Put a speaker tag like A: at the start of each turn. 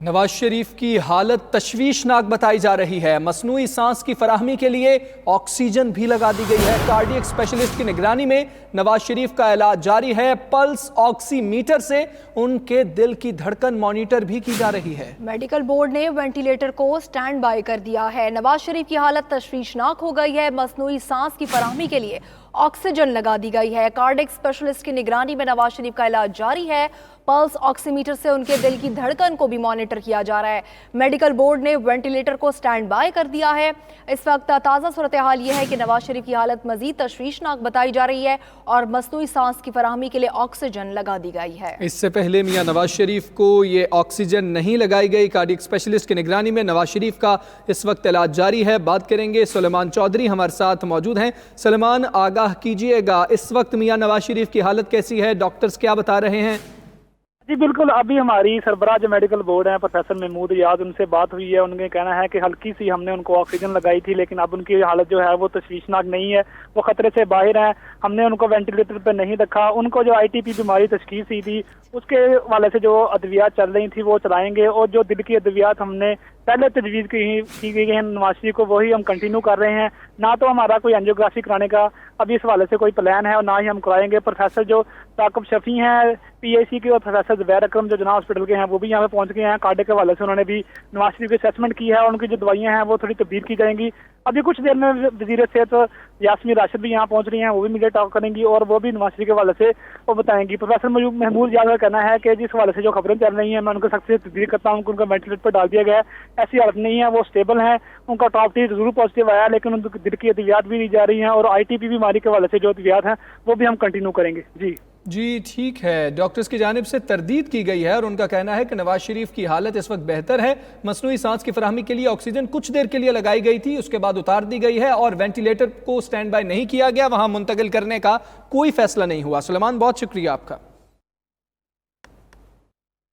A: نواز شریف کی حالت تشویشناک بتائی جا رہی ہے۔ مصنوعی سانس کی فراہمی کے لیے آکسیجن بھی لگا دی گئی ہے۔ کارڈیک اسپیشلسٹ کی نگرانی میں نواز شریف کا علاج جاری ہے۔ پلس آکسی میٹر سے ان کے دل کی دھڑکن مانیٹر بھی کی جا رہی ہے۔
B: میڈیکل بورڈ نے وینٹیلیٹر کو سٹینڈ بائی کر دیا ہے۔ نواز شریف کی حالت تشویشناک ہو گئی ہے۔ مصنوعی سانس کی فراہمی کے لیے آکسیجن لگا دی گئی ہے۔ کارڈیک اسپیشلسٹ کی نگرانی میں نواز شریف کا علاج جاری ہے۔ پلس آکسی میٹر سے ان کے دل کی دھڑکن کو بھی مانیٹر کیا جا رہا ہے۔ میڈیکل بورڈ نے وینٹیلیٹر کو سٹینڈ بائی کر دیا ہے۔ اس وقت تازہ صورتحال یہ ہے کہ نواز شریف کی حالت مزید تشویشناک بتائی جا رہی ہے اور مصنوعی سانس کی فراہمی کے لیے آکسیجن لگا دی گئی ہے۔
A: اس سے پہلے میاں نواز شریف کو یہ آکسیجن نہیں لگائی گئی۔ کارڈیک اسپیشلسٹ کی نگرانی میں نواز شریف کا اس وقت علاج جاری ہے۔ بات کریں گے، سلیمان چودھری ہمارے ساتھ موجود ہیں۔ سلیمان، آگاہ کیجئے گا، اس وقت میاں نواز شریف کی حالت کیسی ہے؟ ڈاکٹرز کیا بتا رہے ہیں؟
C: جی بالکل، ابھی ہماری سربراہ جو میڈیکل بورڈ ہیں پروفیسر محمود ریاض، ان سے بات ہوئی ہے۔ ان کا کہنا ہے کہ ہلکی سی ہم نے ان کو آکسیجن لگائی تھی، لیکن اب ان کی حالت جو ہے وہ تشویشناک نہیں ہے، وہ خطرے سے باہر ہیں۔ ہم نے ان کو وینٹیلیٹر پہ نہیں رکھا۔ ان کو جو ITP بیماری تشخیص ہوئی تھی اس کے حوالے سے جو ادویات چل رہی تھیں وہ چلائیں گے، اور جو دل کی ادویات ہم نے پہلے تجویز کی گئی ہیں نواز شریف کو، وہی ہم کنٹینیو کر رہے ہیں۔ نہ تو ہمارا کوئی اینجیوگرافی کرانے کا ابھی اس حوالے سے کوئی پلان ہے، اور نہ ہی ہم کرائیں گے۔ پروفیسر جو ثاقب شفیع ہیں PIC کے، اور پروفیسر زبیر اکرم جو جناح ہاسپٹل کے ہیں، وہ بھی یہاں پہ پہنچ گئے ہیں۔ کارڈیک کے حوالے سے انہوں نے بھی نواز شریف کی اسیسمنٹ کی ہے، اور ان کی جو دوائیاں ہیں وہ تھوڑی تبدیل کی جائیں گی۔ ابھی کچھ دیر میں وزیر صحت یاسمین راشد بھی یہاں پہنچ رہی ہیں، وہ بھی میڈیا ٹاک کریں گی، اور وہ بھی نواز شریف کے حوالے سے وہ بتائیں گی۔ پروفیسر محمود ریاض کا کہنا ہے کہ جس حوالے سے جو خبریں چل رہی ہیں میں ان کو سختی سے تبدیل کرتا ہوں کہ ان کو وینٹیلیٹر پر ڈال دیا گیا ہے، ایسی حالت نہیں ہے، وہ اسٹیبل ہیں۔ ان کا ٹاپ ٹی ضرور پازیٹیو آیا، لیکن ان کو دل کی ادویات بھی دی جا رہی ہیں، اور ITP بیماری کے حوالے سے جو ادویات ہیں وہ بھی ہم کنٹینیو کریں گے۔
A: جی ٹھیک ہے، ڈاکٹرز کی جانب سے تردید کی گئی ہے، اور ان کا کہنا ہے کہ نواز شریف کی حالت اس وقت بہتر ہے۔ مصنوعی سانس کی فراہمی کے لیے آکسیجن کچھ دیر کے لیے لگائی گئی تھی، اس کے بعد اتار دی گئی ہے، اور وینٹیلیٹر کو سٹینڈ بائی نہیں کیا گیا، وہاں منتقل کرنے کا کوئی فیصلہ نہیں ہوا۔ سلیمان، بہت شکریہ آپ کا۔